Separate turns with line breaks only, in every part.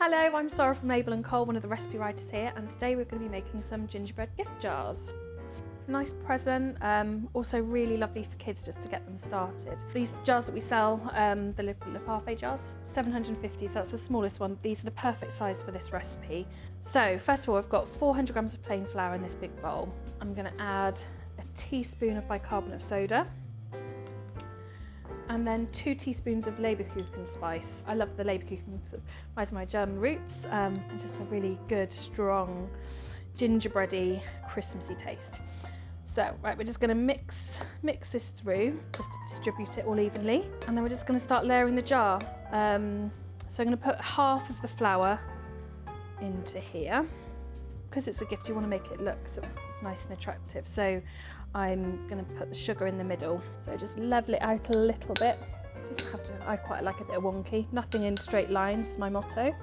Hello, I'm Sorrel from Label & Cole, one of the recipe writers here, and today we're going to be making some gingerbread gift jars. Nice present, also really lovely for kids just to get them started. These jars that we sell, the Le Parfait jars, 750, so that's the smallest one. These are the perfect size for this recipe. So first of all, I've got 400 grams of plain flour in this big bowl. I'm going to add a teaspoon of bicarbonate of soda, and then 2 teaspoons of Leberkuchen spice. I love the Leberkuchen, it reminds me of my German roots, and just a really good, strong, gingerbready, Christmassy taste. So, right, we're just gonna mix this through, just to distribute it all evenly, and then we're just gonna start layering the jar. So I'm gonna put half of the flour into here. Because it's a gift, you wanna make it look sort of nice and attractive. So I'm going to put the sugar in the middle. So just level it out a little bit. Doesn't have to, I quite like a bit of wonky. Nothing in straight lines is my motto.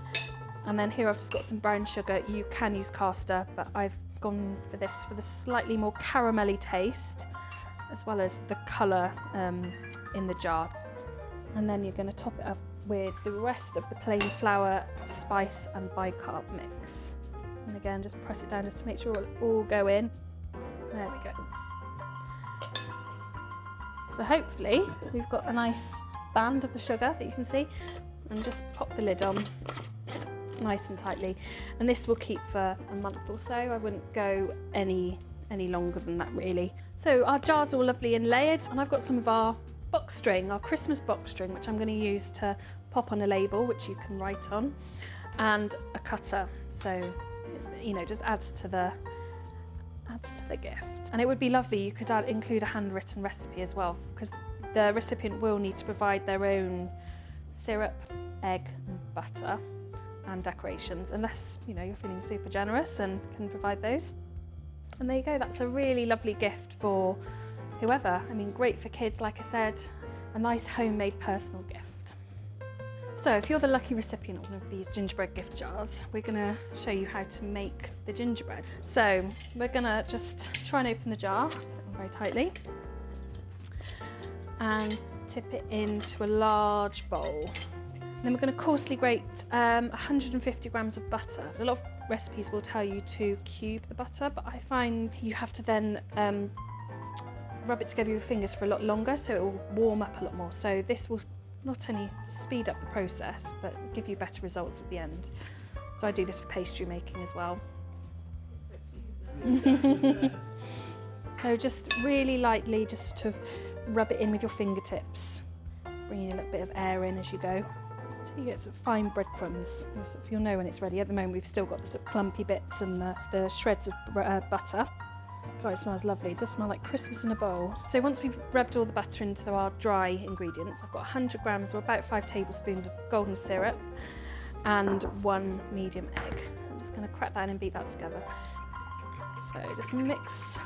And then here I've just got some brown sugar. You can use caster, but I've gone for this for the slightly more caramelly taste, as well as the colour in the jar. And then you're going to top it up with the rest of the plain flour, spice and bicarb mix. And again, just press it down just to make sure it'll all go in. There we go. So hopefully we've got a nice band of the sugar that you can see, and just pop the lid on nice and tightly. And this will keep for a month or so. I wouldn't go any longer than that really. So our jar's all lovely and layered, and I've got some of our box string, our Christmas box string, which I'm going to use to pop on a label, which you can write on, and a cutter. So, you know, just adds to the gift. And it would be lovely, you could include a handwritten recipe as well, because the recipient will need to provide their own syrup, egg and butter and decorations, unless, you know, you're feeling super generous and can provide those. And there you go, that's a really lovely gift for whoever. I mean, great for kids, like I said, a nice homemade personal gift. So if you're the lucky recipient of one of these gingerbread gift jars, we're going to show you how to make the gingerbread. So we're going to just try and open the jar, put it on very tightly, and tip it into a large bowl. And then we're going to coarsely grate 150 grams of butter. A lot of recipes will tell you to cube the butter, but I find you have to then rub it together with your fingers for a lot longer, so it will warm up a lot more. So this will not only speed up the process, but give you better results at the end. So I do this for pastry making as well. So just really lightly, just to rub it in with your fingertips, bringing a little bit of air in as you go, until you get sort of fine breadcrumbs. You'll know when it's ready. At the moment we've still got the sort of clumpy bits and the shreds of butter. God, it smells lovely. It does smell like Christmas in a bowl. So once we've rubbed all the butter into our dry ingredients, I've got 100 grams or about 5 tablespoons of golden syrup and 1 medium egg. I'm just going to crack that in and beat that together. So just mix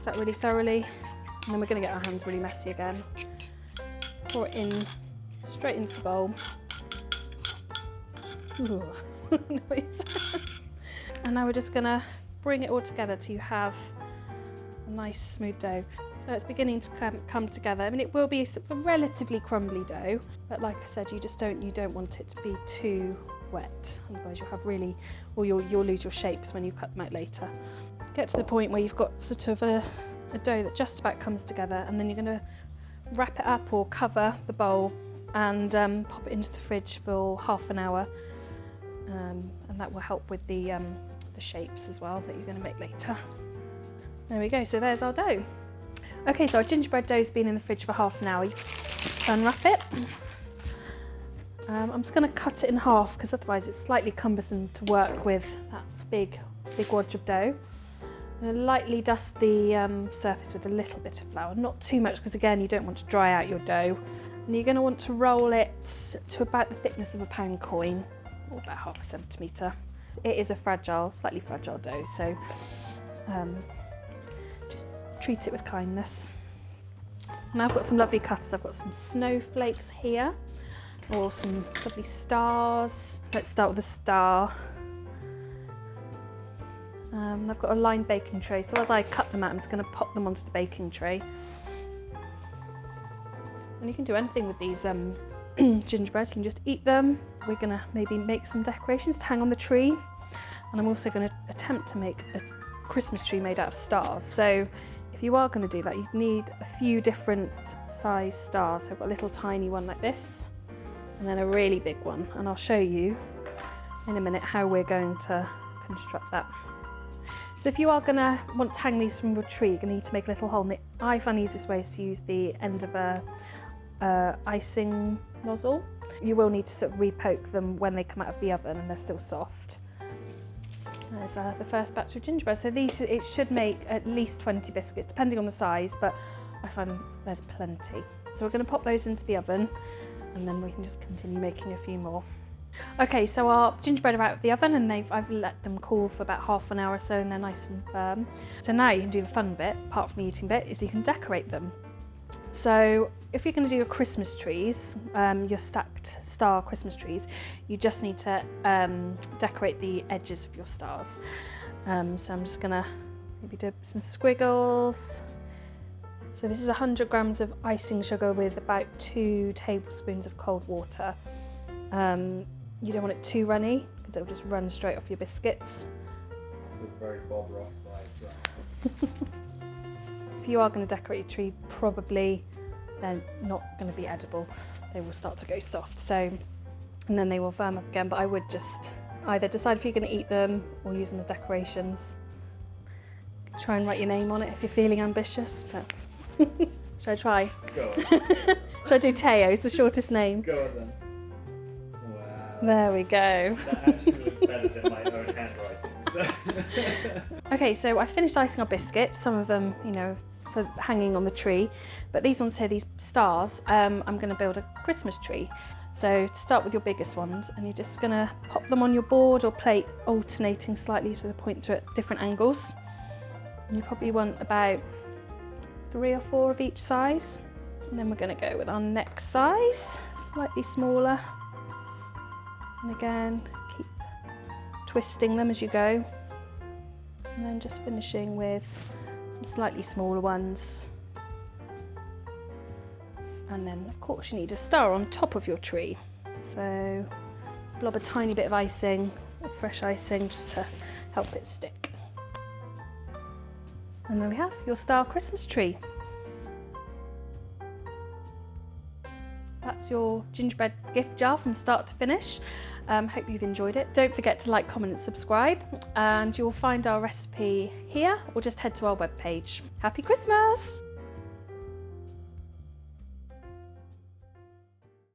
that really thoroughly, and then we're going to get our hands really messy again. Pour it in straight into the bowl. Ooh. And now we're just going to bring it all together till you have a nice smooth dough. So it's beginning to come together. I mean, it will be a relatively crumbly dough, but like I said, you don't want it to be too wet, otherwise you'll have really, or you'll lose your shapes when you cut them out later. Get to the point where you've got sort of a dough that just about comes together, and then you're going to wrap it up or cover the bowl and pop it into the fridge for half an hour, and that will help with the shapes as well that you're going to make later. There we go, so there's our dough. Okay, so our gingerbread dough's been in the fridge for half an hour. So unwrap it. I'm just going to cut it in half, because otherwise it's slightly cumbersome to work with that big wad of dough. I'm going to lightly dust the surface with a little bit of flour, not too much, because again you don't want to dry out your dough. And you're going to want to roll it to about the thickness of a £1 coin, or about ½ centimetre. It is a slightly fragile dough, so just treat it with kindness. Now I've got some lovely cutters. I've got some snowflakes here, or some lovely stars. Let's start with a star. I've got a lined baking tray, so as I cut them out, I'm just going to pop them onto the baking tray. And you can do anything with these gingerbread, you can just eat them. We're gonna maybe make some decorations to hang on the tree. And I'm also gonna attempt to make a Christmas tree made out of stars. So if you are gonna do that, you'd need a few different size stars. So I've got a little tiny one like this, and then a really big one. And I'll show you in a minute how we're going to construct that. So if you are gonna want to hang these from your tree, you're gonna need to make a little hole. And I find the easiest way is to use the end of a icing nozzle. You will need to sort of re-poke them when they come out of the oven and they're still soft. There's the first batch of gingerbread. So these, it should make at least 20 biscuits, depending on the size, but I find there's plenty. So we're gonna pop those into the oven and then we can just continue making a few more. Okay, so our gingerbread are out of the oven and I've let them cool for about half an hour or so and they're nice and firm. So now you can do the fun bit, apart from the eating bit, is you can decorate them. So if you're going to do your Christmas trees, your stacked star Christmas trees, you just need to decorate the edges of your stars. So I'm just going to maybe do some squiggles. So this is 100 grams of icing sugar with about 2 tablespoons of cold water. You don't want it too runny because it'll just run straight off your biscuits.
It was very Bob Ross vibes.
If you are going to decorate your tree, probably they're not going to be edible. They will start to go soft, so, and then they will firm up again. But I would just either decide if you're going to eat them or use them as decorations. Try and write your name on it if you're feeling ambitious. But should I try?
Go on.
Should I do Teo? It's the shortest name.
Go on then. Wow.
There we go.
That actually looks better than my own handwriting. So.
Okay, so I finished icing our biscuits, some of them, you know, for hanging on the tree, but these ones here, these stars, I'm going to build a Christmas tree. So start with your biggest ones and you're just going to pop them on your board or plate, alternating slightly so the points are at different angles. And you probably want about 3 or 4 of each size. And then we're going to go with our next size, slightly smaller. And again, keep twisting them as you go. And then just finishing with some slightly smaller ones. And then of course you need a star on top of your tree. So blob a tiny bit of icing, fresh icing, just to help it stick. And there we have your star Christmas tree. That's your gingerbread gift jar from start to finish. Hope you've enjoyed it. Don't forget to like, comment and subscribe, and you'll find our recipe here or just head to our webpage. Happy Christmas!